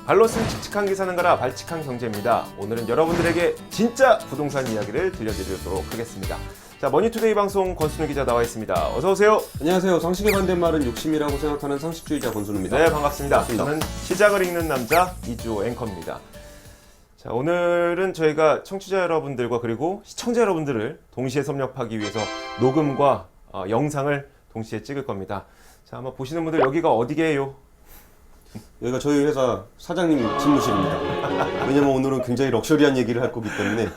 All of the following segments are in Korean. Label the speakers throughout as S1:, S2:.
S1: 발로슨 칙칙한 게 사는 거라 발칙한 경제입니다. 오늘은 여러분들에게 진짜 부동산 이야기를 들려드리도록 하겠습니다. 자, 머니투데이 방송 권순우 기자 나와 있습니다. 어서 오세요.
S2: 안녕하세요. 상식의 반대말은 욕심이라고 생각하는 상식주의자 권순우입니다.
S1: 네, 반갑습니다. 저는 시장을 읽는 남자 이주호 앵커입니다. 자, 오늘은 저희가 청취자 여러분들과 그리고 시청자 여러분들을 동시에 섭렵하기 위해서 녹음과 영상을 동시에 찍을 겁니다. 자, 한번 보시는 분들 여기가 어디게요?
S2: 여기가 저희 회사 사장님 집무실입니다. 왜냐면 오늘은 굉장히 럭셔리한 얘기를 할 거기 때문에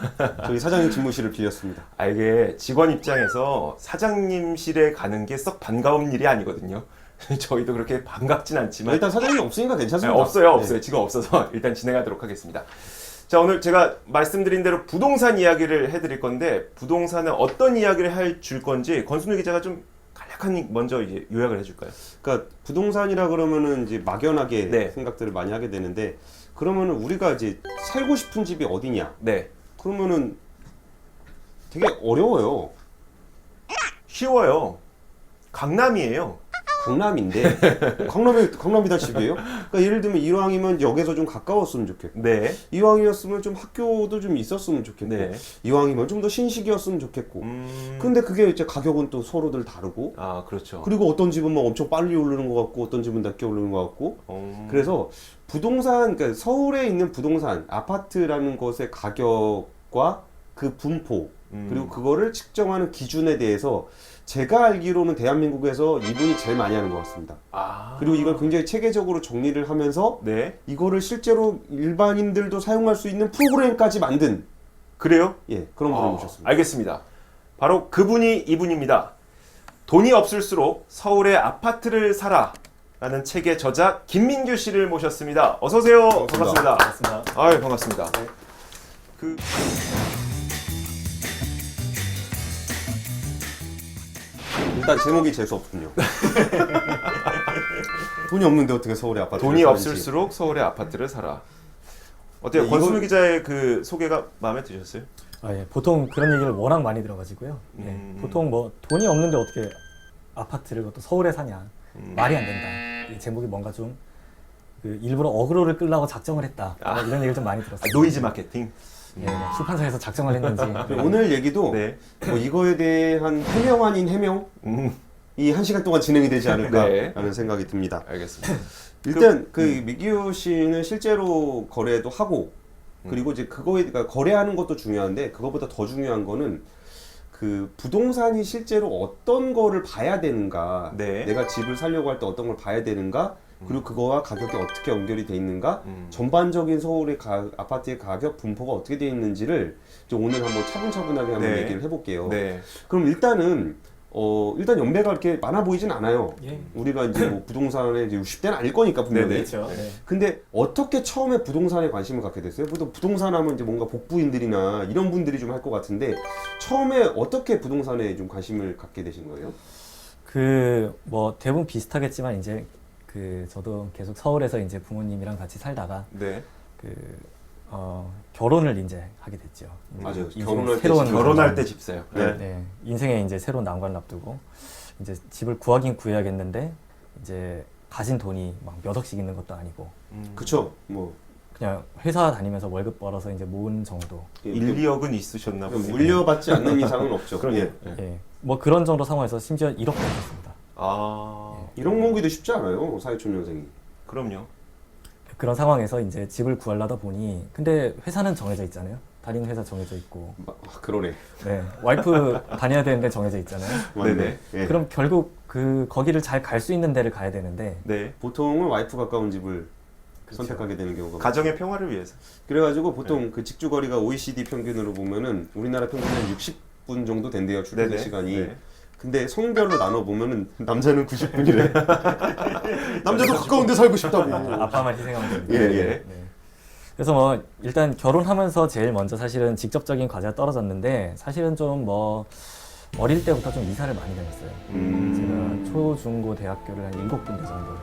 S2: 저희 사장님 집무실을 빌렸습니다.
S1: 이게 직원 입장에서 사장님실에 가는 게 썩 반가운 일이 아니거든요. 저희도 그렇게 반갑진 않지만
S2: 일단 사장님 없으니까 괜찮습니다.
S1: 없어요.
S2: 네.
S1: 지금 없어서 일단 진행하도록 하겠습니다. 자, 오늘 제가 말씀드린 대로 부동산 이야기를 해드릴 건데 부동산은 어떤 이야기를 줄 건지 권순우 기자가 좀 간략한 먼저 이제 요약을 해줄까요?
S2: 그러니까 부동산이라 그러면은 이제 막연하게
S1: 네.
S2: 생각들을 많이 하게 되는데 그러면은 우리가 이제 살고 싶은 집이 어디냐?
S1: 네,
S2: 그러면은 되게 어려워요.
S1: 쉬워요. 강남이에요.
S2: 강남인데 강남이다 집이에요? 그러니까 예를 들면 이왕이면 역에서 좀 가까웠으면 좋겠고
S1: 네,
S2: 이왕이었으면 좀 학교도 좀 있었으면 좋겠고
S1: 네.
S2: 이왕이면 좀 더 신식이었으면 좋겠고 근데 그게 이제 가격은 또 서로들 다르고
S1: 그렇죠.
S2: 그리고 어떤 집은 막 엄청 빨리 오르는 것 같고 어떤 집은 낮게 오르는 것 같고 그래서 부동산 그러니까 서울에 있는 부동산 아파트라는 것의 가격과 그 분포 그리고 그거를 측정하는 기준에 대해서 제가 알기로는 대한민국에서 이분이 제일 많이 하는 것 같습니다. 그리고 이걸 굉장히 체계적으로 정리를 하면서
S1: 네,
S2: 이거를 실제로 일반인들도 사용할 수 있는 프로그램까지 만든
S1: 그래요?
S2: 그런 분을 모셨습니다.
S1: 알겠습니다. 바로 그분이 이분입니다. 돈이 없을수록 서울의 아파트를 사라 라는 책의 저자 김민규 씨를 모셨습니다. 어서 오세요. 반갑습니다.
S3: 반갑습니다.
S1: 아유, 반갑습니다.
S2: 일단 제목이 재수 없군요. 돈이 없는데 어떻게 서울에 아파트?
S1: 돈이 없을수록 서울의 아파트를 사라. 어때요?
S2: 네,
S1: 권순우
S2: 이걸-
S1: 기자의 그 소개가 마음에 드셨어요?
S3: 예. 보통 그런 얘기를 워낙 많이 들어가지고요. 보통 뭐 돈이 없는데 어떻게 아파트를 또 서울에 사냐. 말이 안 된다. 이 제목이 뭔가 좀 일부러 어그로를 끌려고 작정을 했다. 이런 얘기를 좀 많이 들었어요.
S1: 노이즈 마케팅.
S3: 출판사에서 작정을 했는지.
S2: 오늘 얘기도
S1: 네.
S2: 뭐 이거에 대한 해명 아닌 해명? 이 1시간 동안 진행이 되지 않을까라는
S1: 네.
S2: 생각이 듭니다.
S1: 알겠습니다.
S2: 일단 민규 씨는 실제로 거래도 하고 그리고 이제 그러니까 거래하는 것도 중요한데 그거보다 더 중요한 거는 그 부동산이 실제로 어떤 거를 봐야 되는가,
S1: 네.
S2: 내가 집을 살려고 할 때 어떤 걸 봐야 되는가, 그리고 그거와 가격이 어떻게 연결이 돼 있는가, 전반적인 서울의 아파트의 가격 분포가 어떻게 돼 있는지를 좀 오늘 한번 차분차분하게 한번
S1: 네.
S2: 얘기를 해볼게요.
S1: 네.
S2: 그럼 일단 연배가 이렇게 많이 보이진 않아요.
S3: 예.
S2: 우리가 이제 뭐 부동산에 이제 60대는 아닐 거니까 분명히.
S1: 네네.
S3: 그렇죠. 네.
S2: 근데 어떻게 처음에 부동산에 관심을 갖게 됐어요? 보통 부동산 하면 이제 뭔가 복부인들이나 이런 분들이 좀 할 것 같은데 처음에 어떻게 부동산에 좀 관심을 갖게 되신 거예요?
S3: 뭐 대부분 비슷하겠지만 이제 저도 계속 서울에서 이제 부모님이랑 같이 살다가
S1: 네.
S3: 결혼을 이제 하게 됐죠.
S2: 맞아요.
S3: 인생의
S2: 결혼할 때
S3: 새로운
S2: 집
S1: 결혼할 때 집 사요.
S2: 네.
S3: 네, 인생에 이제 새로운 난관을 앞두고 이제 집을 구하긴 구해야겠는데 이제 가진 돈이 막 몇 억씩 있는 것도 아니고
S2: 그쵸. 뭐
S3: 그냥 회사 다니면서 월급 벌어서 이제 모은 정도.
S1: 1, 2억은 있으셨나 보네요.
S2: 물려받지 않는 이상은 없죠.
S1: 그럼요.
S2: 예.
S3: 예, 뭐 그런 정도 상황에서 심지어 1억도 있었습니다.
S2: 이런 모으기도 쉽지 않아요. 사회초년생이.
S1: 그럼요.
S3: 그런 상황에서 이제 집을 구하려다 보니 근데 회사는 정해져 있잖아요. 다니는 회사 정해져 있고,
S2: 그러네.
S3: 네, 와이프 다녀야 되는데 정해져 있잖아요.
S2: 맞네.
S1: 네네.
S2: 예.
S3: 그럼 결국 거기를 잘 갈 수 있는 데를 가야 되는데
S1: 네.
S2: 보통은 와이프 가까운 집을
S3: 그렇죠.
S2: 선택하게 되는 경우가 많아요.
S1: 가정의 평화를 위해서.
S2: 그래가지고 보통 그 직주거리가 OECD 평균으로 보면은 우리나라 평균은 60분 정도 된대요. 출퇴근
S1: 네네.
S2: 시간이.
S1: 네.
S2: 근데 성별로 나눠 보면은 남자는 90분이래. 남자도 가까운데 살고 싶다고.
S3: 아빠만 희생하면 됩니다.
S2: 예, 예.
S3: 네. 그래서 뭐 일단 결혼하면서 제일 먼저 사실은 직접적인 과제가 떨어졌는데 사실은 좀 뭐 어릴 때부터 좀 이사를 많이 다녔어요. 제가 초, 중, 고 대학교를 한 7군데 정도.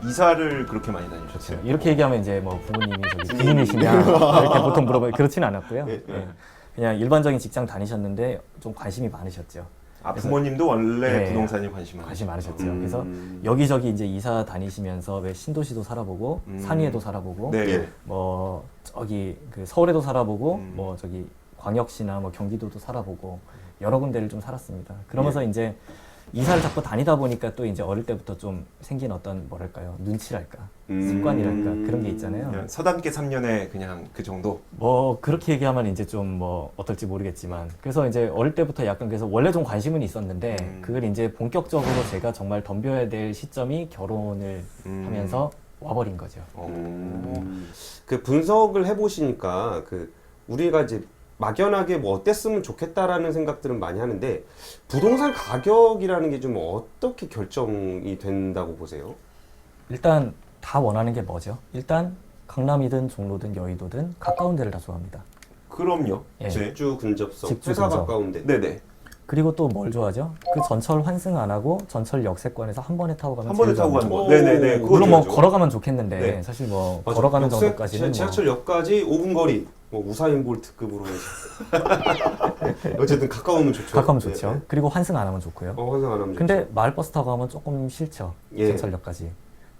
S1: 이사를 그렇게 많이 다니셨어요?
S3: 이렇게 얘기하면 이제 뭐 부모님이 저기 부인이시냐 이렇게 보통 물어봐요. 그렇지는 않았고요.
S2: 네, 네.
S3: 예. 그냥 일반적인 직장 다니셨는데 좀 관심이 많으셨죠.
S1: 아, 부모님도 원래
S3: 네.
S1: 부동산에 관심
S3: 많으셨죠.
S2: 음.
S3: 그래서 여기저기 이제 이사 다니시면서 왜 신도시도 살아보고 상위에도 살아보고
S1: 네.
S2: 예.
S3: 뭐 저기 그 서울에도 살아보고
S1: 음.
S3: 뭐 저기 광역시나 뭐 경기도도 살아보고 여러 군데를 좀 살았습니다. 그러면서 이제 이사를 자꾸 다니다 보니까 또 이제 어릴 때부터 좀 생긴 어떤 뭐랄까요 눈치랄까 습관이랄까 그런 게 있잖아요.
S1: 그냥 서당계 3년에 그냥 그 정도.
S3: 뭐 그렇게 얘기하면 이제 좀 뭐 어떨지 모르겠지만 그래서 이제 어릴 때부터 약간 그래서 원래 좀 관심은 있었는데 그걸 이제 본격적으로 제가 정말 덤벼야 될 시점이 결혼을 하면서 와버린 거죠.
S2: 그 분석을 해보시니까 그 우리가 이제 막연하게 뭐 어땠으면 좋겠다라는 생각들은 많이 하는데 부동산 가격이라는 게 좀 어떻게 결정이 된다고 보세요?
S3: 일단 다 원하는 게 뭐죠? 일단 강남이든 종로든 여의도든 가까운 데를 다 좋아합니다.
S1: 그럼요.
S3: 예.
S1: 네.
S2: 직주 근접성,
S3: 직주
S2: 회사
S3: 근접.
S2: 가까운데.
S1: 네네.
S3: 그리고 또 뭘 좋아하죠? 그 전철 환승 안 하고 전철 역세권에서 한 번에 타고 가면
S1: 한 번에
S3: 제일
S1: 타고
S3: 좋아하는
S1: 가는
S3: 거.
S1: 거. 네네네. 그거
S3: 물론 뭐
S1: 좋아하죠.
S3: 걸어가면 좋겠는데
S1: 네.
S3: 사실 뭐
S2: 맞아.
S3: 걸어가는
S2: 역세-
S3: 정도까지는 뭐
S2: 지하철역까지 5분 거리, 뭐 우사인 볼트급으로 해서 어쨌든 가까우면 좋죠.
S3: 가까우면
S2: 네,
S3: 좋죠.
S2: 네.
S3: 그리고 환승 안 하면 좋고요.
S2: 환승 안 하면
S3: 근데
S2: 좋죠.
S3: 마을버스 타고 가면 조금 싫죠.
S2: 예.
S3: 전철역까지.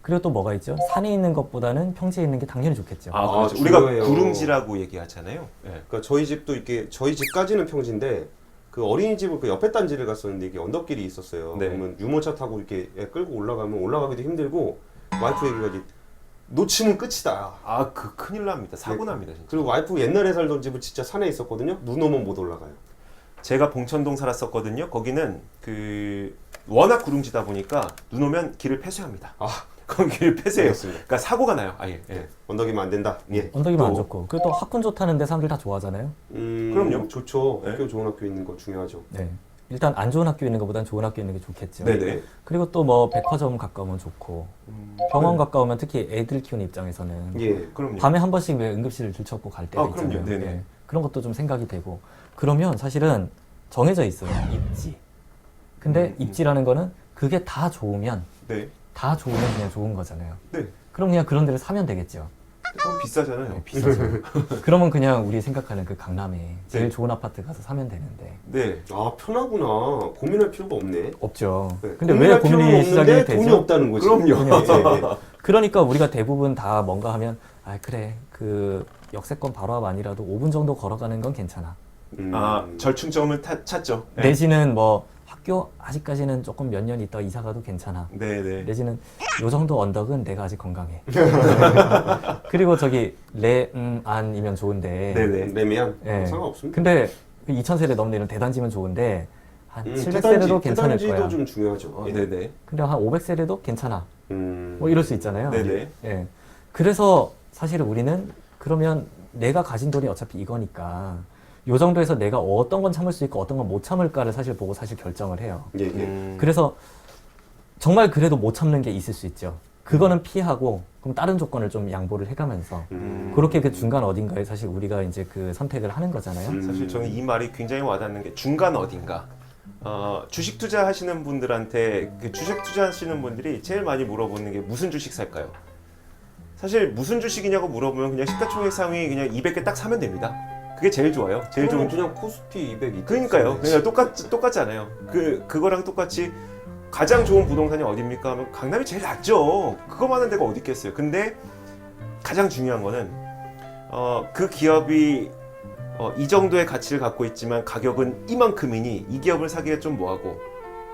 S3: 그리고 또 뭐가 있죠? 산에 있는 것보다는 평지에 있는 게 당연히 좋겠죠.
S1: 아,
S2: 아,
S1: 그렇죠. 우리가
S2: 중요해요.
S1: 구릉지라고 얘기하잖아요. 네.
S2: 그러니까 저희 집도 이렇게 저희 집까지는 평지인데 그 어린이집을 그 옆에 단지를 갔었는데 이게 언덕길이 있었어요.
S1: 네.
S2: 그러면 유모차 타고 이렇게 애 끌고 올라가면 올라가기도 힘들고 와이프 얘기가 이제 놓치면 끝이다.
S1: 아, 그 큰일 납니다. 사고 납니다, 진짜.
S2: 그리고 와이프 옛날에 살던 집은 진짜 산에 있었거든요. 눈 오면 못 올라가요.
S1: 제가 봉천동 살았었거든요. 거기는 그 워낙 구릉지다 보니까 눈 오면 길을 폐쇄합니다.
S2: 아,
S1: 그럼 길을 폐쇄해요.
S2: 알겠습니다.
S1: 그러니까 사고가 나요. 아예. 예.
S2: 언덕이면 안 된다. 예.
S3: 언덕이면 안
S1: 또-
S3: 좋고. 그리고 또 학군 좋다는데 사람들이 다 좋아하잖아요.
S1: 그럼요.
S2: 좋죠.
S1: 네.
S2: 학교 좋은 학교 있는 거 중요하죠.
S3: 네. 일단 안 좋은 학교 있는 것보단 좋은 학교 있는 게 좋겠죠.
S1: 네네.
S3: 그리고 또 뭐 백화점 가까우면 좋고 병원 가까우면 특히 애들 키우는 입장에서는
S2: 예.
S1: 그럼요.
S3: 밤에 한 번씩 왜 응급실을 들춰고 갈 때가
S1: 아, 그럼요.
S3: 있잖아요.
S1: 네네.
S3: 예. 그런 것도 좀 생각이 되고 그러면 사실은 정해져 있어요. 입지. 근데 입지라는 거는 그게 다 좋으면
S1: 네.
S3: 다 좋으면 그냥 좋은 거잖아요.
S1: 네.
S3: 그럼 그냥 그런 데를 사면 되겠죠.
S1: 그럼 비싸잖아요.
S3: 네, 비싸죠. 그러면 그냥 우리 생각하는 그 강남에 제일
S1: 네.
S3: 좋은 아파트 가서 사면 되는데
S1: 네.
S2: 아, 편하구나. 고민할 필요가 없네.
S3: 없죠.
S2: 네.
S3: 근데 왜
S2: 고민할
S3: 고민이
S2: 필요는
S3: 시작이
S2: 없는데 돈이
S3: 되죠?
S2: 없다는 거지.
S1: 그럼요.
S2: 예, 예.
S3: 그러니까 우리가 대부분 다 뭔가 하면 아 그래 그 역세권 바로 앞 아니라도 5분 정도 걸어가는 건 괜찮아.
S1: 아, 절충점을 찾죠. 네.
S3: 내지는 뭐 학교 아직까지는 조금 몇 년 있다 이사 가도 괜찮아.
S1: 네네.
S3: 내지는 요 정도 언덕은 내가 아직 건강해. 그리고 저기 안이면 좋은데.
S1: 네네.
S2: 레미안
S3: 예.
S2: 상관없습니다.
S3: 근데 2000세대 넘는 이런 대단지면 좋은데 한 700세대도
S2: 대단지,
S3: 괜찮을
S2: 대단지도
S3: 거야.
S2: 좀 중요하죠.
S1: 어,
S2: 예.
S1: 네네.
S3: 근데 한 500세대도 괜찮아. 뭐 이럴 수 있잖아요.
S1: 네네.
S3: 예. 그래서 사실 우리는 그러면 내가 가진 돈이 어차피 이거니까 요 정도에서 내가 어떤 건 참을 수 있고 어떤 건 못 참을까를 사실 보고 사실 결정을 해요.
S2: 예, 예.
S3: 그래서 정말 그래도 못 참는 게 있을 수 있죠. 그거는 피하고 그럼 다른 조건을 좀 양보를 해가면서 그렇게 그 중간 어딘가에 사실 우리가 이제 그 선택을 하는 거잖아요.
S1: 사실 저는 이 말이 굉장히 와닿는 게 중간 어딘가. 주식 투자하시는 분들한테 그 주식 투자하시는 분들이 제일 많이 물어보는 게 무슨 주식 살까요? 사실 무슨 주식이냐고 물어보면 그냥 시가총액상위 그냥 200개 딱 사면 됩니다. 그게 제일 좋아요. 제일 좋은
S2: 그냥 코스피 200
S1: 그러니까요. 그냥 똑같지 않아요. 그거랑 똑같이 가장 좋은 부동산이 어디입니까? 하면 강남이 제일 낫죠. 그거 많은 데가 어디 있겠어요. 근데 가장 중요한 거는 그 기업이 이 정도의 가치를 갖고 있지만 가격은 이만큼이니 이 기업을 사기가 좀 뭐하고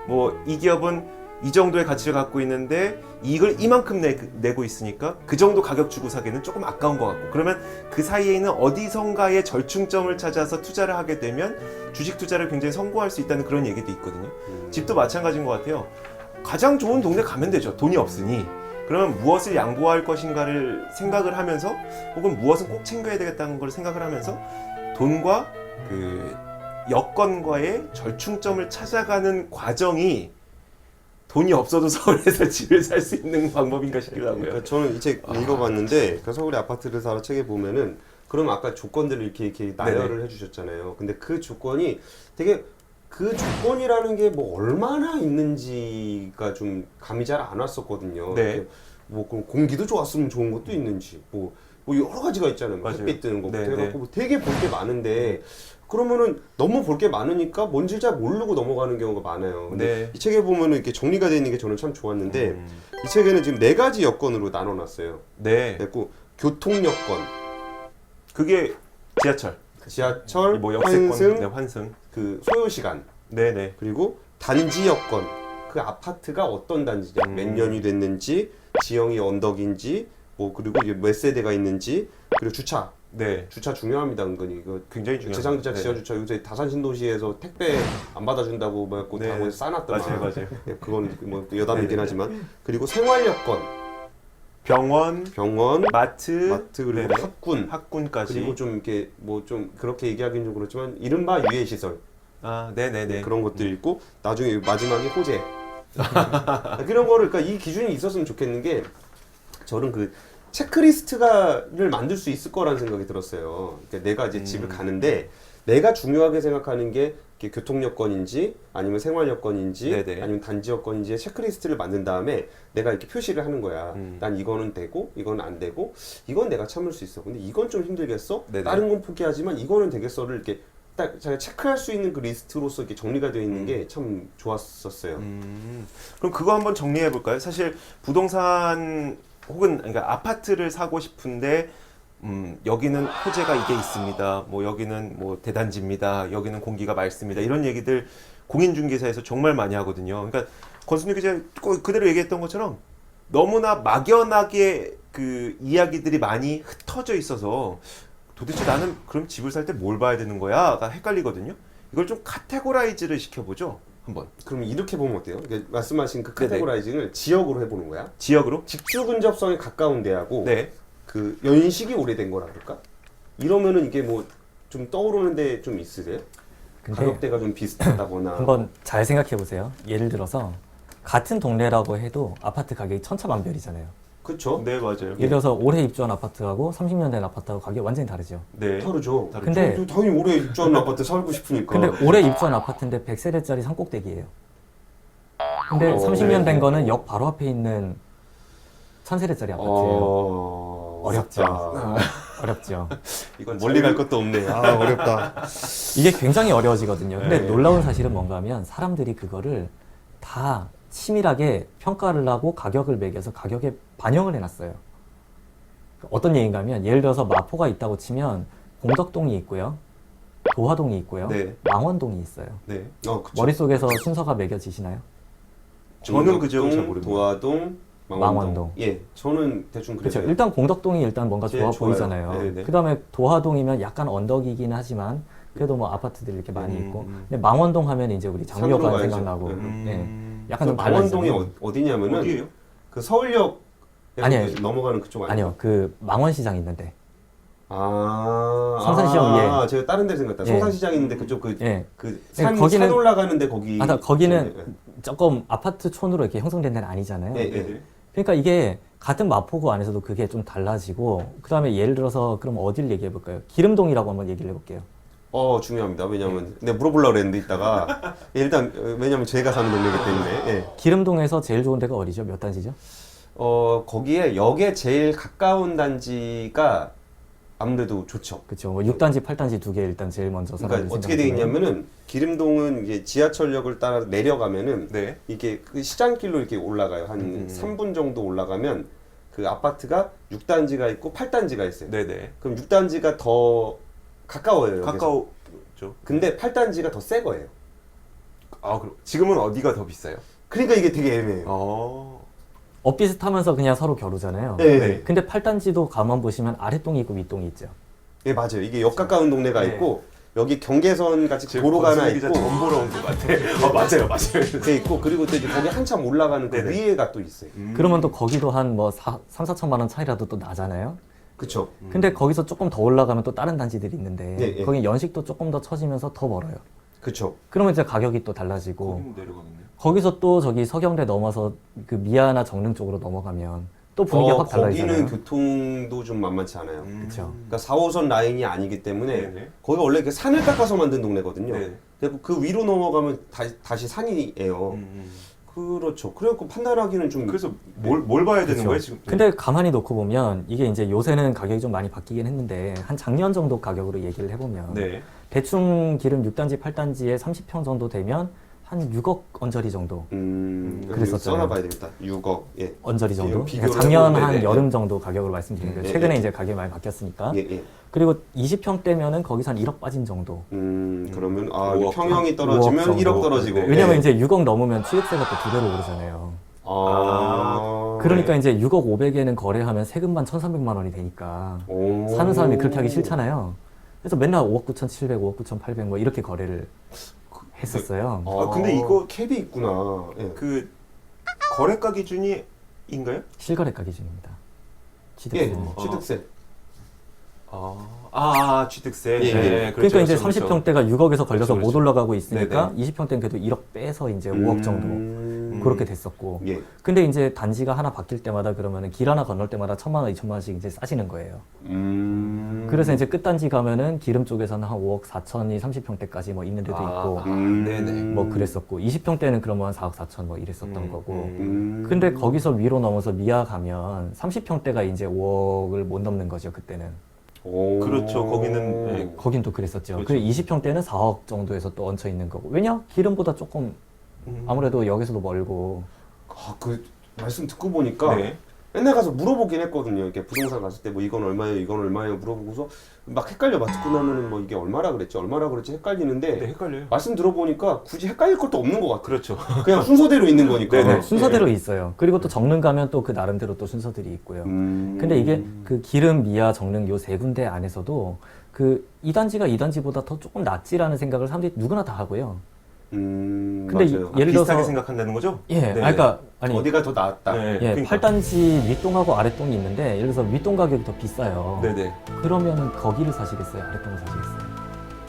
S1: 뭐 이 기업은 이 정도의 가치를 갖고 있는데 이익을 이만큼 내고 있으니까 그 정도 가격 주고 사기는 조금 아까운 것 같고 그러면 그 사이에 있는 어디선가의 절충점을 찾아서 투자를 하게 되면 주식 투자를 굉장히 성공할 수 있다는 그런 얘기도 있거든요. 집도 마찬가지인 것 같아요. 가장 좋은 동네 가면 되죠. 돈이 없으니. 그러면 무엇을 양보할 것인가를 생각을 하면서 혹은 무엇은 꼭 챙겨야 되겠다는 걸 생각을 하면서 돈과 그 여건과의 절충점을 찾아가는 과정이 돈이 없어도 서울에서 집을 살 수 있는 방법인가 싶기도 하고요.
S2: 그러니까 저는 이 책 읽어봤는데 그 서울의 아파트를 사러 책에 보면은 그럼 아까 조건들을 이렇게 나열을 해주셨잖아요. 근데 그 조건이 되게 그 조건이라는 게 뭐 얼마나 있는지가 좀 감이 잘 안 왔었거든요.
S1: 네.
S2: 뭐 그럼 공기도 좋았으면 좋은 것도 있는지 뭐 여러 가지가 있잖아요.
S1: 맞아요.
S2: 햇빛 뜨는 것부터
S1: 네,
S2: 해갖고 뭐 되게 볼 게 많은데 그러면은 너무 볼 게 많으니까 뭔지 잘 모르고 넘어가는 경우가 많아요. 근데
S1: 네.
S2: 이 책에 보면은 이렇게 정리가 되어 있는 게 저는 참 좋았는데 이 책에는 지금 4가지 여건으로 나눠놨어요.
S1: 네.
S2: 그리고 교통 여건,
S1: 그게 지하철,
S2: 지하철,
S1: 뭐 역세권,
S2: 환승,
S1: 네, 환승.
S2: 그 소요 시간,
S1: 네네.
S2: 그리고 단지 여건. 그 아파트가 어떤 단지냐, 몇 년이 됐는지, 지형이 언덕인지, 뭐 그리고 이제 몇 세대가 있는지, 그리고 주차.
S1: 네.
S2: 주차 중요합니다, 은근히. 이거
S1: 굉장히 중요해요.
S2: 지상주차,
S1: 네.
S2: 지하주차 요새 다산 신도시에서 택배 안 받아준다고 뭐 했고
S1: 네.
S2: 다 싸놨더만.
S1: 맞아요.
S2: 예, 그건 뭐 여담이긴
S1: 네네.
S2: 하지만 그리고 생활 여건,
S1: 병원,
S2: 병원,
S1: 마트,
S2: 마트 그리고
S1: 네네.
S2: 학군,
S1: 학군까지.
S2: 그리고 좀 이렇게 뭐 좀 그렇게 얘기하기는 좀 그렇지만 이른바 유해 시설
S1: 아, 네네네.
S2: 그런 것들이 있고 나중에 마지막에 호재 그런 거를 그러니까 이 기준이 있었으면 좋겠는 게 저는 그 체크리스트가를 만들 수 있을 거라는 생각이 들었어요. 그러니까 내가 이제 집을 가는데 내가 중요하게 생각하는 게 이게 교통 여건인지 아니면 생활 여건인지
S1: 네네.
S2: 아니면 단지 여건인지의 체크리스트를 만든 다음에 내가 이렇게 표시를 하는 거야. 난 이거는 되고 이건 안 되고 이건 내가 참을 수 있어. 근데 이건 좀 힘들겠어.
S1: 네네.
S2: 다른 건 포기하지만 이거는 되겠어를 이렇게 딱 제가 체크할 수 있는 그 리스트로서 이렇게 정리가 되어 있는 게 참 좋았었어요.
S1: 그럼 그거 한번 정리해 볼까요? 사실 부동산 혹은 그러니까 아파트를 사고 싶은데 여기는 호재가 이게 있습니다. 뭐 여기는 뭐 대단지입니다. 여기는 공기가 맑습니다. 이런 얘기들 공인중개사에서 정말 많이 하거든요. 그러니까 권순유 기자 그대로 얘기했던 것처럼 너무나 막연하게 그 이야기들이 많이 흩어져 있어서 도대체 나는 그럼 집을 살 때 뭘 봐야 되는 거야?가 헷갈리거든요. 이걸 좀 카테고라이즈를 시켜보죠. 한번
S2: 그럼 이렇게 보면 어때요? 그러니까 말씀하신 그
S1: 네네.
S2: 카테고라이징을 지역으로 해보는 거야.
S1: 지역으로.
S2: 직주 근접성에 가까운 데하고
S1: 네.
S2: 그 연식이 오래된 거라 그럴까? 이러면은 이게 뭐 좀 떠오르는데 좀 있으세요?
S3: 근데
S2: 가격대가 좀 비슷하다거나.
S3: 한번 잘 생각해 보세요. 예를 들어서 같은 동네라고 해도 아파트 가격이 천차만별이잖아요.
S2: 그쵸?
S1: 네 맞아요.
S3: 예를 들어서 올해 입주한 아파트하고 30년 된 아파트하고 가격이 완전히 다르죠.
S1: 네.
S2: 다르죠.
S3: 근데-
S2: 저 당연히 올해 입주한 아파트 살고 싶으니까.
S3: 근데 올해 입주한 아파트인데 100세대짜리 산꼭대기예요. 근데
S2: 어,
S3: 30년
S2: 네.
S3: 된 거는 역 바로 앞에 있는 1000세대짜리 아파트예요. 어렵죠. 어렵죠.
S1: 이건
S2: 멀리 갈 것도 없네. 아, 어렵다.
S3: 이게 굉장히 어려워지거든요. 근데
S2: 네.
S3: 놀라운 사실은 뭔가 하면 사람들이 그거를 다 치밀하게 평가를 하고 가격을 매겨서 가격에 반영을 해놨어요. 어떤 얘기인가 하면 예를 들어서 마포가 있다고 치면 공덕동이 있고요. 도화동이 있고요.
S1: 네.
S3: 망원동이 있어요.
S1: 네.
S2: 그쵸.
S3: 머릿속에서 순서가 매겨지시나요?
S1: 저는 그 지역을 잘
S2: 공덕동,
S1: 모릅니다.
S2: 도화동,
S3: 망원동.
S2: 예, 저는 대충
S3: 그렇죠.
S2: 그래요.
S3: 일단 공덕동이 일단 뭔가
S2: 제일
S3: 좋아
S2: 좋아요.
S3: 보이잖아요.
S1: 네네.
S3: 그 다음에 도화동이면 약간 언덕이긴 하지만 그래도 뭐 아파트들이 이렇게 많이 있고. 근데 망원동 하면 이제 우리
S2: 산으로
S3: 장려관
S2: 가야죠.
S3: 생각나고.
S2: 네.
S3: 예. 약간 좀
S2: 망원동이
S3: 달라지잖아요.
S2: 어디냐면은
S1: 어디예요?
S2: 그 서울역
S3: 아니에요.
S2: 넘어가는 그쪽 아니에요?
S3: 아니요, 그 망원시장 있는데.
S2: 성산시장
S3: 성산시장
S2: 제가 다른 데 생각했다.
S3: 예.
S2: 성산시장 있는데 그쪽
S3: 예.
S2: 산
S3: 거기는-
S2: 올라가는데 거기.
S3: 거기는
S2: 예,
S3: 조금 아파트촌으로 이렇게 형성된 데는 아니잖아요.
S2: 예, 예.
S1: 네.
S3: 그러니까 이게 같은 마포구 안에서도 그게 좀 달라지고, 그 다음에 예를 들어서 그럼 어디를 얘기해 볼까요? 기름동이라고 한번 얘기를 해볼게요.
S2: 중요합니다. 왜냐면 내가 물어보려고 그랬는데 이따가 일단 왜냐면 제가 사는 동네이기 때문에. 예.
S3: 기름동에서 제일 좋은 데가 어디죠? 몇 단지죠?
S2: 거기에 역에 제일 가까운 단지가 아무래도 좋죠.
S3: 그렇죠. 뭐 6단지, 8단지 두 개 일단 제일 먼저
S2: 그러니까
S3: 사람들이
S2: 어떻게
S3: 생각하고요.
S2: 되겠냐면은 기름동은 이게 지하철역을 따라 내려가면은
S1: 네.
S2: 이게 그 시장길로 이렇게 올라가요. 한 3분 정도 올라가면 그 아파트가 6단지가 있고 8단지가 있어요.
S1: 네네.
S2: 그럼 6단지가 더 가까워요. 여기서.
S1: 가까우죠.
S2: 근데 8단지가 더 새 거예요.
S1: 아 그럼 지금은 어디가 더 비싸요?
S2: 그러니까 이게 되게 애매해요.
S3: 엇비슷하면서 그냥 서로 겨루잖아요.
S2: 네.
S3: 근데 8단지도 가만 보시면 아랫동이 있고 윗동이 있죠.
S2: 예, 맞아요. 이게 역 가까운 동네가
S1: 네.
S2: 있고 여기 경계선 같이 도로가 하나 있고
S1: 전 보러 온 것 같아. 맞아요.
S2: 돼 있고 그리고 또 이제 거기 한참 올라가는 그
S1: 네네.
S2: 위에가 또 있어요.
S3: 그러면 또 거기도 한 뭐 3, 4천만 원 차이라도 또 나잖아요.
S2: 그쵸?
S3: 근데 거기서 조금 더 올라가면 또 다른 단지들이 있는데
S2: 예, 예.
S3: 거기 연식도 조금 더 처지면서 더 멀어요.
S2: 그쵸?
S3: 그러면 이제 가격이 또 달라지고
S1: 거기는 내려가겠네요.
S3: 거기서 또 저기 서경대 넘어서 그 미아나 정릉 쪽으로 넘어가면 또 분위기가 확
S2: 거기는
S3: 달라지잖아요.
S2: 교통도 좀 만만치 않아요.
S3: 그렇죠.
S2: 그러니까 4호선 라인이 아니기 때문에
S1: 네네.
S2: 거기가 원래 그 산을 깎아서 만든 동네거든요.
S1: 네.
S2: 그리고 그 위로 넘어가면 다시 산이에요. 그렇죠. 그래갖고 판단하기는 좀
S1: 그래서 뭘 봐야 되는
S3: 그렇죠.
S1: 거예요 지금?
S3: 근데 가만히 놓고 보면 이게 이제 요새는 가격이 좀 많이 바뀌긴 했는데 한 작년 정도 가격으로 얘기를 해보면
S1: 네.
S3: 대충 기름 6단지, 8단지에 30평 정도 되면 한 6억 언저리 정도.
S2: 그래서
S3: 그랬었잖아요.
S2: 써놔봐야 되겠다. 6억. 예.
S3: 언저리 정도.
S2: 비교를
S3: 그러니까 작년
S1: 해보면,
S3: 한
S1: 네.
S3: 여름 정도 가격으로 말씀드린 거예요.
S2: 예,
S3: 최근에
S2: 예.
S3: 이제 가격이 많이 바뀌었으니까.
S2: 예, 예.
S3: 그리고 20평대면은 거기서 한 1억 빠진 정도.
S2: 그러면
S1: 5억
S2: 평형이 떨어지면
S3: 5억
S2: 1억 떨어지고.
S1: 네.
S3: 왜냐면
S2: 예.
S3: 이제 6억 넘으면 취득세가 또 2배로 오르잖아요. 그러니까 이제 6억 500에는 거래하면 세금만 1,300만 원이 되니까 사는 사람이 그렇게 하기 싫잖아요. 그래서 맨날 5억 9,700, 5억 9,800 뭐 이렇게 거래를 했었어요.
S1: 아, 근데 이거
S2: 캡이 있구나. 예.
S1: 그 거래가 기준이인가요?
S3: 실거래가 기준입니다. 취득세.
S2: 예. 취득세.
S1: 취득세.
S2: 예, 예.
S1: 네,
S3: 그러니까 이제
S1: 그렇죠.
S3: 30평대가 6억에서 걸려서
S1: 그렇죠,
S3: 못
S1: 그렇죠.
S3: 올라가고 있으니까
S1: 네네.
S3: 20평대는 그래도 1억 빼서 이제 5억 정도 그렇게 됐었고.
S2: 예.
S3: 근데 이제 단지가 하나 바뀔 때마다 그러면은 길 하나 건널 때마다 1,000만 원, 2,000만 원씩 이제 싸지는 거예요. 그래서 이제 끝단지 가면은 기름 쪽에서는 한 5억 4천이 30평대까지 뭐 있는 데도 있고
S1: 네네.
S3: 뭐 그랬었고 20평대는 그러면 4억 4천 뭐 이랬었던 거고. 근데
S2: 음.
S3: 거기서 위로 넘어서 미아 가면 30평대가 이제 5억을 못 넘는 거죠 그때는.
S1: 그렇죠. 거기는 네.
S3: 거긴 또 그랬었죠.
S1: 그렇죠.
S3: 그리고 20평대는 4억 정도에서 또 얹혀 있는 거고. 왜냐? 기름보다 조금 아무래도 여기서도 멀고.
S2: 그 말씀 듣고 보니까
S1: 네.
S2: 맨날 가서 물어보긴 했거든요. 이렇게 부동산 갔을 때 뭐 이건 얼마예요, 이건 얼마예요 물어보고서 막 헷갈려. 막 듣고 나면은 뭐 이게 얼마라 그랬지, 얼마라 그랬지 헷갈리는데
S1: 네, 헷갈려요.
S2: 말씀 들어보니까 굳이 헷갈릴 것도 없는 것 같아요.
S1: 그렇죠.
S2: 그냥 순서대로 있는 거니까.
S1: 네네.
S3: 순서대로 있어요. 그리고 또 정릉 가면 또 그 나름대로 또 순서들이 있고요. 근데 이게
S2: 음.
S3: 그 기름, 미아, 정릉 요 세 군데 안에서도 그 2단지가 2단지보다 더 조금 낫지라는 생각을 사람들이 누구나 다 하고요. 근데
S2: 맞아요.
S3: 예를
S1: 비슷하게
S3: 들어서
S1: 생각한다는 거죠?
S3: 예,
S1: 네.
S3: 그러니까 아니
S2: 어디가 더 낫다.
S1: 네,
S3: 예,
S1: 그러니까.
S3: 8단지 윗동하고 아랫동이 있는데 예를 들어서 윗동 가격이 더 비싸요.
S1: 네네.
S3: 그러면은 거기를 사시겠어요? 아랫동을 사시겠어요?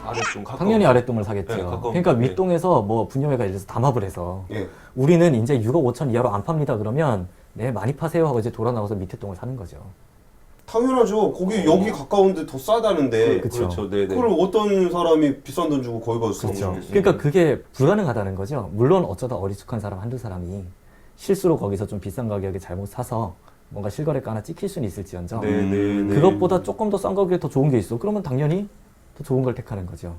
S1: 아랫동 가까워.
S3: 당연히 아랫동을 사겠죠.
S1: 네, 가까운
S3: 그러니까
S1: 네.
S3: 윗동에서 뭐 분여회가 예를 들어서 담합을 해서
S2: 예.
S3: 우리는 이제 6억 5천 이하로 안 팝니다. 그러면 네 많이 파세요 하고 이제 돌아 나와서 밑에 동을 사는 거죠.
S2: 당연하죠. 거기 여기 가까운데 더 싸다는데.
S3: 그쵸.
S1: 그렇죠. 네네.
S2: 그걸 어떤 사람이 비싼 돈 주고 거기 가서 사
S3: 그렇죠.
S2: 먹겠어요?
S3: 그러니까 그게 불가능하다는 거죠. 물론 어쩌다 어리숙한 사람 한두 사람이 실수로 거기서 좀 비싼 가격에 잘못 사서 뭔가 실거래가 하나 찍힐 수는 있을지언정
S1: 네네.
S3: 그것보다 조금 더 싼 가격에 더 좋은 게 있어. 그러면 당연히 더 좋은 걸 택하는 거죠.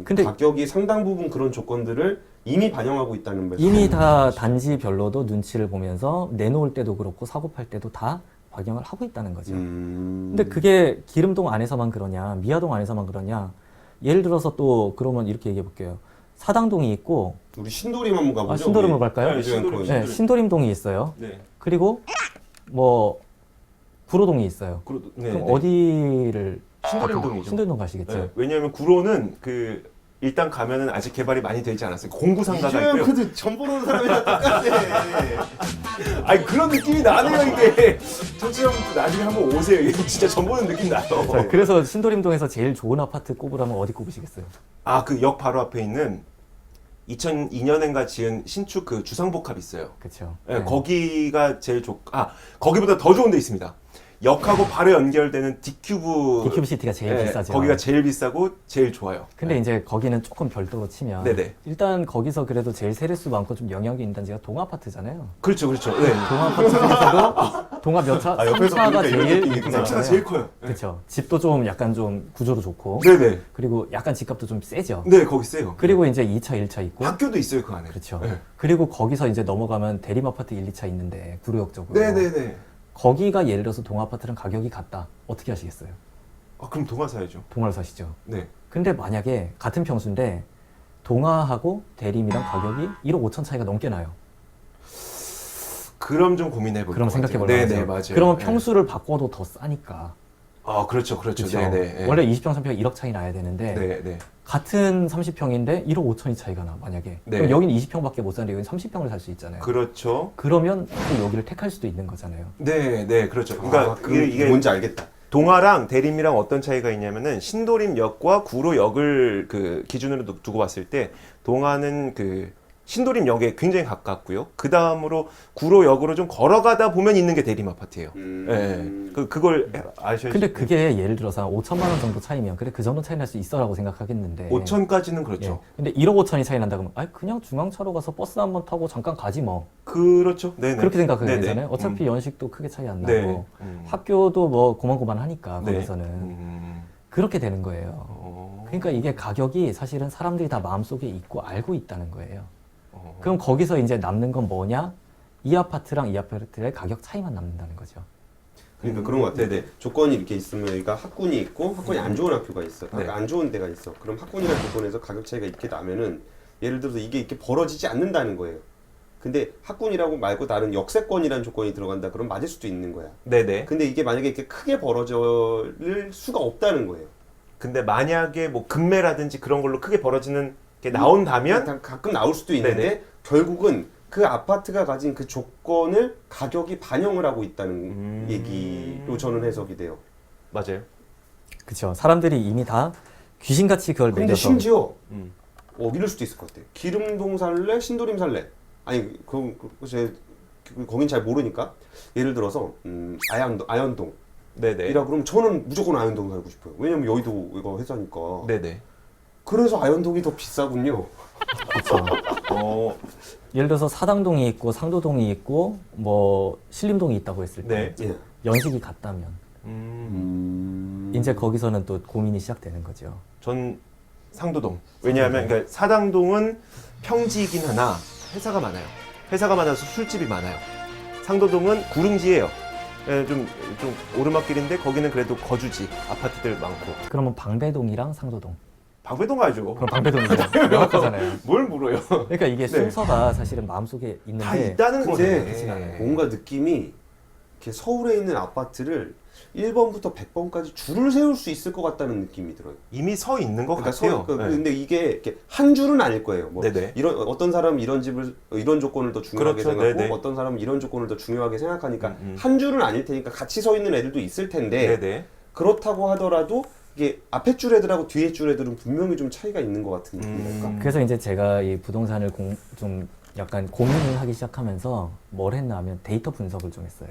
S3: 근데-
S2: 가격이 상당 부분 그런 조건들을 이미 반영하고 있다는 말씀.
S3: 이미 다 단지별로도 눈치를 보면서 내놓을 때도 그렇고 사고 팔 때도 다 반영을 하고 있다는 거죠. 근데 그게 기름동 안에서만 그러냐, 미아동 안에서만 그러냐. 예를 들어서 또 그러면 이렇게 얘기해 볼게요. 사당동이 있고
S2: 우리 신도림 한번 가보죠.
S3: 신도림으로 갈까요?
S1: 네, 신도림.
S3: 네, 신도림동이 있어요.
S1: 네.
S3: 그리고 뭐 구로동이 있어요.
S1: 네.
S3: 그럼
S1: 네.
S3: 어디를
S1: 신도림동이죠.
S3: 신도림동 가시겠죠.
S1: 네. 왜냐하면 구로는 그 일단 가면은 아직 개발이 많이 되지 않았어요. 공구상가가
S2: 이주영
S1: 있고요.
S2: 그도 전 보는 사람이랑 똑같아.
S1: 아니 그런 느낌이 나네요 이게. 청취자분들 나중에 한번 오세요. 이게 진짜 전 보는 느낌 나요.
S3: 자, 그래서 신도림동에서 제일 좋은 아파트 꼽으라면 어디 꼽으시겠어요?
S1: 그 역 바로 앞에 있는 2002년인가 지은 신축 그 주상복합 있어요.
S3: 그렇죠.
S1: 네, 거기가 제일 거기보다 더 좋은 데 있습니다. 역하고 바로 연결되는 디큐브.
S3: 디큐브 시티가 제일
S1: 네,
S3: 비싸죠.
S1: 거기가 제일 비싸고 제일 좋아요.
S3: 근데
S1: 네.
S3: 이제 거기는 조금 별도로 치면
S1: 네네.
S3: 일단 거기서 그래도 제일 세대수 많고 좀 영역이 있는 단지가 동아파트잖아요.
S1: 그렇죠, 그렇죠. 네.
S3: 동아파트 중에서도 동아 몇 차?
S2: 옆에서
S3: 3차가
S2: 보니까 이런
S3: 제일
S2: 느낌이 있구나.
S1: 3차가 제일 커요. 네.
S3: 그렇죠. 집도 좀 약간 좀 구조도 좋고
S1: 네네.
S3: 그리고 약간 집값도 좀 세죠.
S1: 네, 거기 세요.
S3: 그리고 이제 2차, 1차 있고
S1: 학교도 있어요 그 안에.
S3: 그렇죠.
S1: 네.
S3: 그리고 거기서 이제 넘어가면 대림 아파트 1, 2차 있는데 구로역 쪽으로.
S1: 네네네.
S3: 거기가 예를 들어서 동아파트랑 가격이 같다. 어떻게 하시겠어요?
S1: 그럼 동화 사야죠.
S3: 동아를 사시죠.
S1: 네.
S3: 근데 만약에 같은 평수인데 동아하고 대림이랑 가격이 1억 5천 차이가 넘게 나요.
S1: 그럼 좀 고민해 볼게요.
S3: 그럼 생각해 볼까요?
S1: 네네 맞아요.
S3: 그러면
S1: 네.
S3: 평수를 바꿔도 더 싸니까.
S1: 그렇죠, 그렇죠.
S3: 그쵸?
S1: 네네.
S3: 원래 20평, 30평 1억 차이 나야 되는데
S1: 네네.
S3: 같은 30평인데 1억 5천이 차이가 나 만약에.
S1: 네.
S3: 그럼 여기는 20평밖에 못 사는데 여기는 30평을 살 수 있잖아요.
S1: 그렇죠.
S3: 그러면 또 여기를 택할 수도 있는 거잖아요.
S1: 네, 그렇죠. 그러니까 이게
S2: 뭔지 알겠다.
S1: 동아랑 대림이랑 어떤 차이가 있냐면은 신도림역과 구로역을 그 기준으로 두고 봤을 때 동아는 그 신도림역에 굉장히 가깝고요. 그 다음으로 구로역으로 좀 걸어가다 보면 있는 게 대림 아파트예요. 그걸 아셔야죠.
S3: 근데 그게 예를 들어서 한 5천만 원 정도 차이면 그래 그 정도 차이 날 수 있어라고 생각하겠는데
S1: 5천까지는 그렇죠.
S3: 예. 근데 1억 5천이 차이 난다 그러면 아니 그냥 중앙차로 가서 버스 한번 타고 잠깐 가지 뭐
S1: 그렇죠. 네네.
S3: 그렇게 생각하게
S1: 네네.
S3: 되잖아요. 어차피 연식도 크게 차이 안 나고
S1: 네.
S3: 학교도 뭐 고만고만하니까
S1: 네.
S3: 거기서는 그렇게 되는 거예요. 그러니까 이게 가격이 사실은 사람들이 다 마음속에 있고 알고 있다는 거예요. 그럼 거기서 이제 남는 건 뭐냐? 이 아파트랑 이 아파트의 가격 차이만 남는다는 거죠.
S2: 그러니까 그런 것 같아요.
S1: 네네.
S2: 조건이 이렇게 있으면 여기가 학군이 있고 학군이 안 좋은 학교가 있어.
S1: 네.
S2: 안 좋은 데가 있어. 그럼 학군이라는 조건에서 가격 차이가 이렇게 나면은 예를 들어서 이게 이렇게 벌어지지 않는다는 거예요. 근데 학군이라고 말고 다른 역세권이라는 조건이 들어간다 그럼 맞을 수도 있는 거야.
S1: 네네.
S2: 근데 이게 만약에 이렇게 크게 벌어질 수가 없다는 거예요.
S1: 근데 만약에 뭐 금매라든지 그런 걸로 크게 벌어지는 게 나온다면
S2: 가끔 나올 수도 있는데
S1: 네네.
S2: 결국은 그 아파트가 가진 그 조건을 가격이 반영을 하고 있다는 얘기로 저는 해석이 돼요.
S1: 맞아요.
S3: 그렇죠. 사람들이 이미 다 귀신같이 그걸
S2: 근데
S3: 매겨서
S2: 심지어
S1: 음.
S2: 이럴 수도 있을 것 같아요. 기름동 살래, 신도림 살래. 아니 거긴 잘 모르니까 예를 들어서 아현동
S1: 네네.
S2: 이라 그러면 저는 무조건 아현동 살고 싶어요. 왜냐면 여의도 이거 회사니까.
S1: 네네.
S2: 그래서 아현동이 더 비싸군요.
S3: 그렇죠. 예를 들어서 사당동이 있고 상도동이 있고 뭐 신림동이 있다고 했을 때
S1: 네.
S2: 예.
S3: 연식이 같다면 이제 거기서는 또 고민이 시작되는 거죠.
S1: 전 상도동. 왜냐하면 그러니까 사당동은 평지이긴 하나 회사가 많아요. 회사가 많아서 술집이 많아요. 상도동은 구릉지예요. 예, 좀 오르막길인데 거기는 그래도 거주지 아파트들 많고.
S3: 그러면 방배동이랑 상도동.
S1: 방배동 가죠.
S3: 그럼 방배동이죠. 명확하잖아요.
S1: 뭘 물어요?
S3: 그러니까 이게
S1: 네.
S3: 순서가 사실은 마음속에
S1: 다
S3: 있는데
S1: 있다는
S2: 근데
S1: 거네.
S2: 뭔가 느낌이 이렇게 서울에 있는 아파트를 1번부터 100번까지 줄을 세울 수 있을 것 같다는 느낌이 들어요.
S1: 이미 서 있는 것
S2: 그러니까
S1: 같아요. 네.
S2: 근데 이게 이렇게 한 줄은 아닐 거예요. 뭐
S1: 네네.
S2: 이런 어떤 사람은 이런 집을 이런 조건을 더 중요하게
S1: 그렇죠.
S2: 생각하고
S1: 네네.
S2: 어떤 사람은 이런 조건을 더 중요하게 생각하니까 한 줄은 아닐 테니까 같이 서 있는 애들도 있을 텐데
S1: 네네.
S2: 그렇다고 하더라도 이게 앞에 줄 애들하고 뒤에 줄 애들은 분명히 좀 차이가 있는 것 같은 느낌이랄까.
S3: 그래서 이제 제가 이 부동산을 좀 약간 고민을 하기 시작하면서 뭘 했나 하면 데이터 분석을 좀 했어요.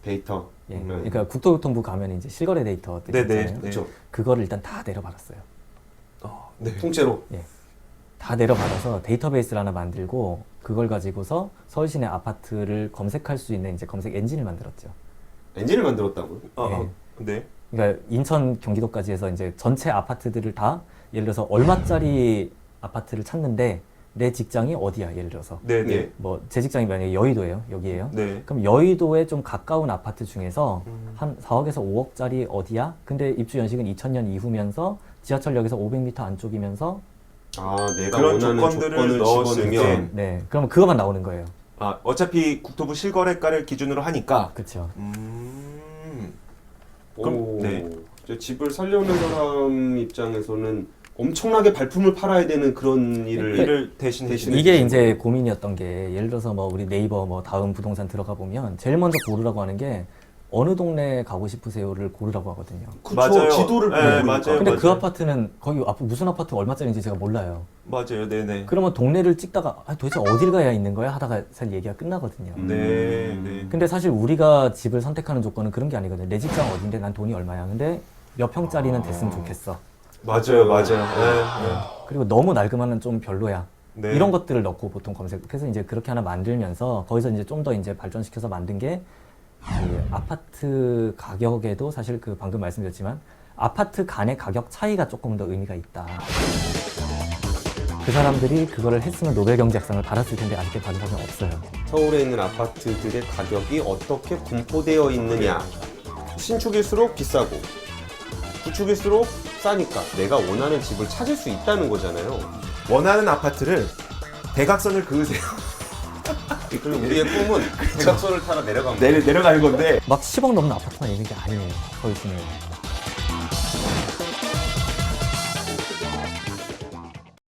S2: 데이터.
S3: 예. 그러니까 국토교통부 가면 이제 실거래 데이터들이
S1: 네네.
S3: 있잖아요.
S2: 그렇죠.
S3: 그거를 일단 다 내려받았어요.
S1: 네.
S2: 통째로.
S3: 예. 다 내려받아서 데이터베이스를 하나 만들고 그걸 가지고서 서울 시내 아파트를 검색할 수 있는 이제 검색 엔진을 만들었죠.
S2: 엔진을 만들었다고요?
S1: 네.
S3: 그러니까 인천, 경기도까지 해서 이제 전체 아파트들을 다 예를 들어서 얼마짜리 아파트를 찾는데 내 직장이 어디야? 예를 들어서
S1: 네네.
S2: 예.
S3: 뭐 제 직장이 만약에 여의도예요. 여기에요.
S1: 네.
S3: 그럼 여의도에 좀 가까운 아파트 중에서 한 4억에서 5억짜리 어디야? 근데 입주 연식은 2000년 이후면서 지하철역에서 500m 안쪽이면서
S2: 내가
S1: 그런
S2: 원하는
S1: 조건들을
S2: 조건을
S1: 넣었을
S2: 집어넣으면
S3: 네. 그러면 그것만 나오는 거예요.
S1: 어차피 국토부 실거래가를 기준으로 하니까.
S3: 그렇죠.
S1: 그럼, 네.
S2: 집을 살려는 사람 입장에서는 엄청나게 발품을 팔아야 되는 그런 일을
S1: 대신해
S2: 대신해
S3: 이게
S2: 주는
S3: 이제 고민이었던 게 예를 들어서 뭐 우리 네이버 뭐 다음 부동산 들어가 보면 제일 먼저 고르라고 하는 게 어느 동네에 가고 싶으세요를 고르라고 하거든요.
S2: 그쵸,
S1: 맞아요.
S2: 지도를
S1: 네,
S2: 보니까.
S1: 맞아요.
S3: 근데 그 아파트는 거기 무슨 아파트 얼마짜리인지 제가 몰라요.
S1: 맞아요. 네네.
S3: 그러면 동네를 찍다가 도대체 어딜 가야 있는 거야 하다가 사실 얘기가 끝나거든요.
S1: 네. 네.
S3: 근데 사실 우리가 집을 선택하는 조건은 그런 게 아니거든요. 내 직장 어딘데 난 돈이 얼마야. 근데 몇 평짜리는 됐으면 좋겠어.
S1: 맞아요. 맞아요.
S3: 그리고 너무 낡으면 좀 별로야.
S1: 네.
S3: 이런 것들을 넣고 보통 검색. 그래서 이제 그렇게 하나 만들면서 거기서 이제 좀 더 이제 발전시켜서 만든 게 이 아파트 가격에도 사실 그 방금 말씀드렸지만 아파트 간의 가격 차이가 조금 더 의미가 있다. 그 사람들이 그거를 했으면 노벨 경제학상을 받았을 텐데 아직까지 받은 사람은 없어요.
S2: 서울에 있는 아파트들의 가격이 어떻게 분포되어 있느냐. 신축일수록 비싸고 구축일수록 싸니까 내가 원하는 집을 찾을 수 있다는 거잖아요.
S1: 원하는 아파트를 대각선을 그으세요.
S2: 그리고 우리의 꿈은 대각선을 타러 내려가면
S1: 내려가는 건데
S3: 막 10억 넘는 아파트만 있는 게 아니에요. 서울 시내에.